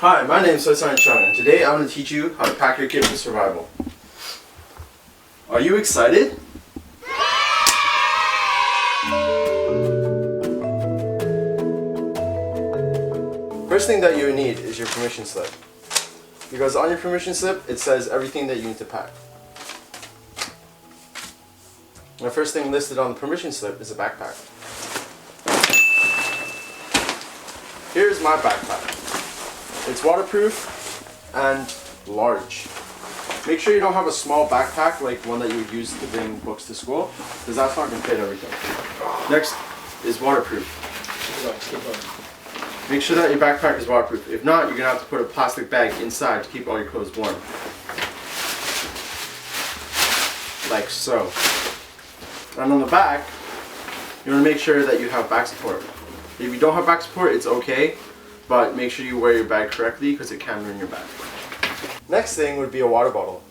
Hi, my name is Chung, and today I'm going to teach you how to pack your kit for survival. Are you excited? First thing that you need is your permission slip. Because on your permission slip, it says everything that you need to pack. The first thing listed on the permission slip is a backpack. Here's my backpack. It's waterproof and large. Make sure you don't have a small backpack like one that you would use to bring books to school, because that's not going to fit everything. Next is waterproof. Make sure that your backpack is waterproof. If not, you're going to have to put a plastic bag inside to keep all your clothes warm. Like so. And on the back, you want to make sure that you have back support. If you don't have back support, it's okay, but make sure you wear your bag correctly because it can ruin your bag. Next thing would be a water bottle.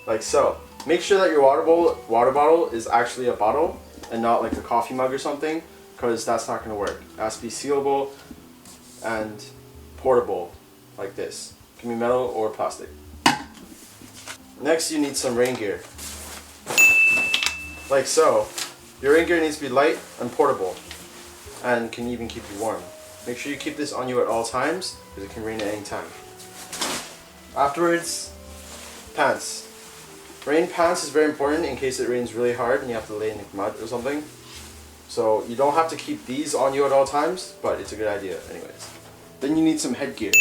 Like so. Make sure that your water bottle is actually a bottle and not like a coffee mug or something, because that's not going to work. It has to be sealable and portable like this. It can be metal or plastic. Next you need some rain gear. Like so. Your rain gear needs to be light and portable and can even keep you warm. Make sure you keep this on you at all times because it can rain at any time. Afterwards, pants. Rain pants is very important in case it rains really hard and you have to lay in the mud or something. So you don't have to keep these on you at all times, but it's a good idea anyways. Then you need some headgear.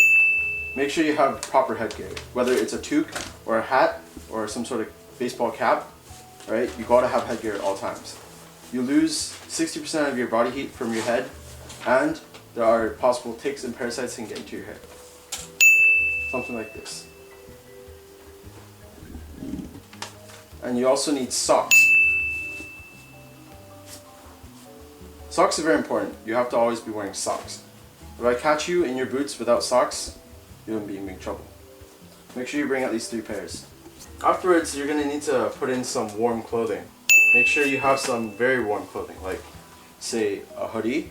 Make sure you have proper headgear, whether it's a toque or a hat or some sort of baseball cap, right? You gotta have headgear at all times. You lose 60% of your body heat from your head, and there are possible ticks and parasites that can get into your hair. Something like this. And you also need socks. Socks are very important. You have to always be wearing socks. If I catch you in your boots without socks, you'll be in big trouble. Make sure you bring at least 3 pairs. Afterwards, you're going to need to put in some warm clothing. Make sure you have some very warm clothing, like say a hoodie,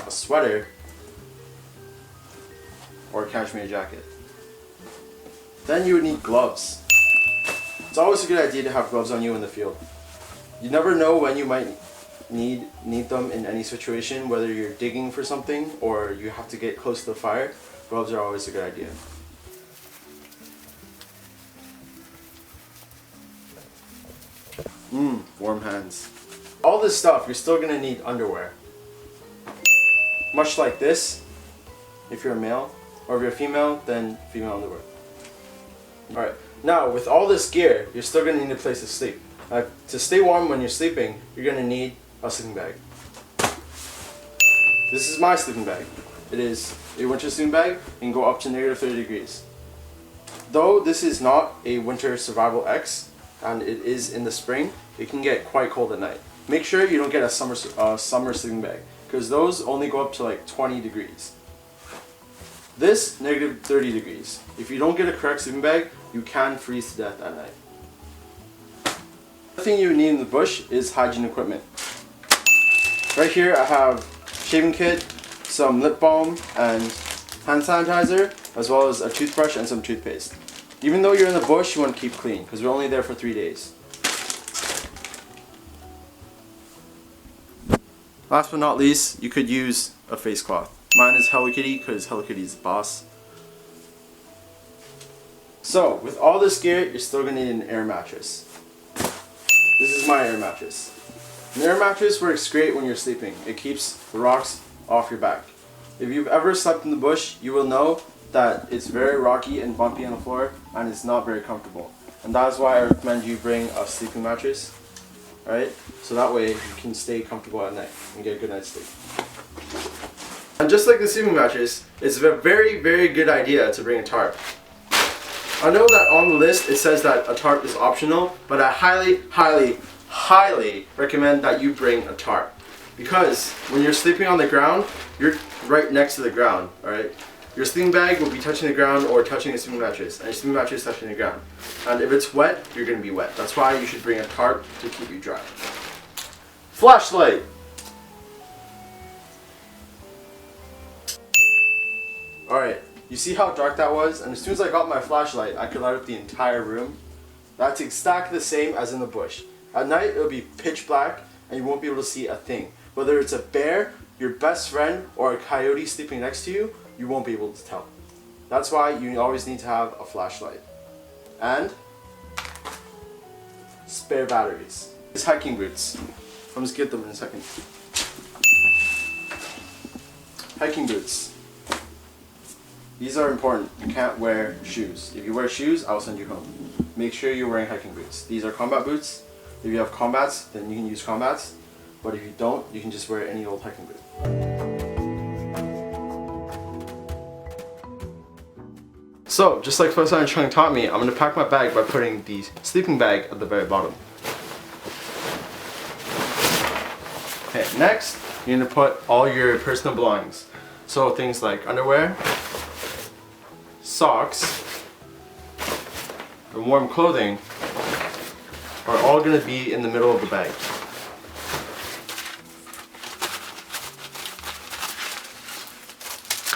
a sweater, or a cashmere jacket. Then you would need gloves. It's always a good idea to have gloves on you in the field. You never know when you might need them in any situation, whether you're digging for something or you have to get close to the fire. Gloves are always a good idea. Warm hands. All this stuff, you're still going to need underwear. Much like this, if you're a male, or if you're a female, then female underwear. Alright, now with all this gear, you're still going to need a place to sleep. To stay warm when you're sleeping, you're going to need a sleeping bag. This is my sleeping bag. It is a winter sleeping bag and can go up to negative 30 degrees. Though this is not a winter survival X, and it is in the spring, it can get quite cold at night. Make sure you don't get a summer sleeping bag, because those only go up to like 20 degrees. This, negative 30 degrees. If you don't get a correct sleeping bag, you can freeze to death at night. The thing you need in the bush is hygiene equipment. Right here I have shaving kit, some lip balm and hand sanitizer, as well as a toothbrush and some toothpaste. Even though you're in the bush, you want to keep clean because we're only there for 3 days. Last but not least, you could use a face cloth. Mine is Hello Kitty because Hello Kitty is the boss. So, with all this gear, you're still going to need an air mattress. This is my air mattress. An air mattress works great when you're sleeping. It keeps the rocks off your back. If you've ever slept in the bush, you will know that it's very rocky and bumpy on the floor and it's not very comfortable. And that is why I recommend you bring a sleeping mattress. Alright? So that way you can stay comfortable at night and get a good night's sleep. And just like the sleeping mattress, it's a very, very good idea to bring a tarp. I know that on the list it says that a tarp is optional, but I highly, highly, highly recommend that you bring a tarp. Because when you're sleeping on the ground, you're right next to the ground, alright? Your sleeping bag will be touching the ground or touching a sleeping mattress, and your sleeping mattress touching the ground. And if it's wet, you're going to be wet. That's why you should bring a tarp to keep you dry. Flashlight! Alright, you see how dark that was? And as soon as I got my flashlight, I could light up the entire room. That's exactly the same as in the bush. At night, it'll be pitch black and you won't be able to see a thing. Whether it's a bear, your best friend, or a coyote sleeping next to you, you won't be able to tell. That's why you always need to have a flashlight. And spare batteries. These hiking boots. I'm just get them in a second. Hiking boots. These are important. You can't wear shoes. If you wear shoes, I'll send you home. Make sure you're wearing hiking boots. These are combat boots. If you have combats, then you can use combats. But if you don't, you can just wear any old hiking boot. So, just like Fosai and Chung taught me, I'm going to pack my bag by putting the sleeping bag at the very bottom. Okay, next, you're going to put all your personal belongings. So things like underwear, socks, and warm clothing are all going to be in the middle of the bag.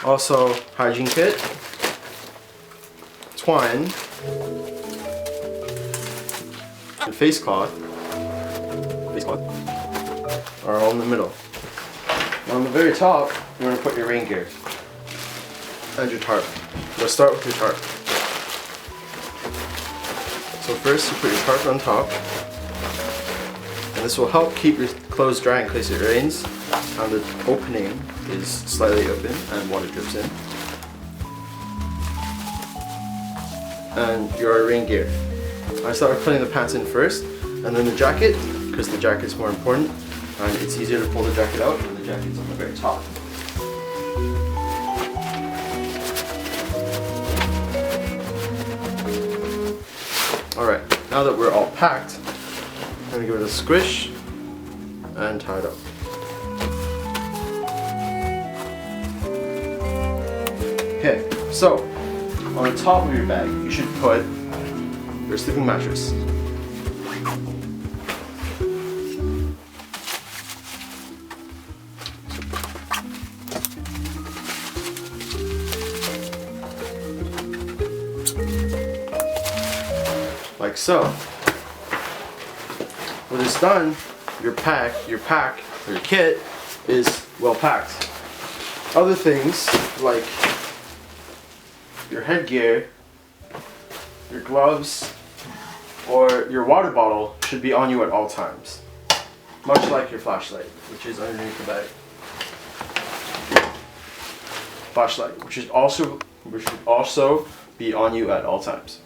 Also, hygiene kit, twine, and face cloth are all in the middle. And on the very top, you're going to put your rain gear and your tarp. Let's start with your tarp. So first, you put your tarp on top, and this will help keep your clothes dry in case it rains. And the opening is slightly open and water drips in. And your rain gear. I started putting the pants in first, and then the jacket, because the jacket is more important, and it's easier to pull the jacket out when the jacket's on the very top. Alright, now that we're all packed, I'm going to give it a squish and tie it up. Okay, so on the top of your bag, you should put your sleeping mattress. Like so. When it's done, your pack, or your kit is well packed. Other things like your headgear, your gloves, or your water bottle should be on you at all times. Much like your flashlight, which is underneath the bag. Flashlight, which should also be on you at all times.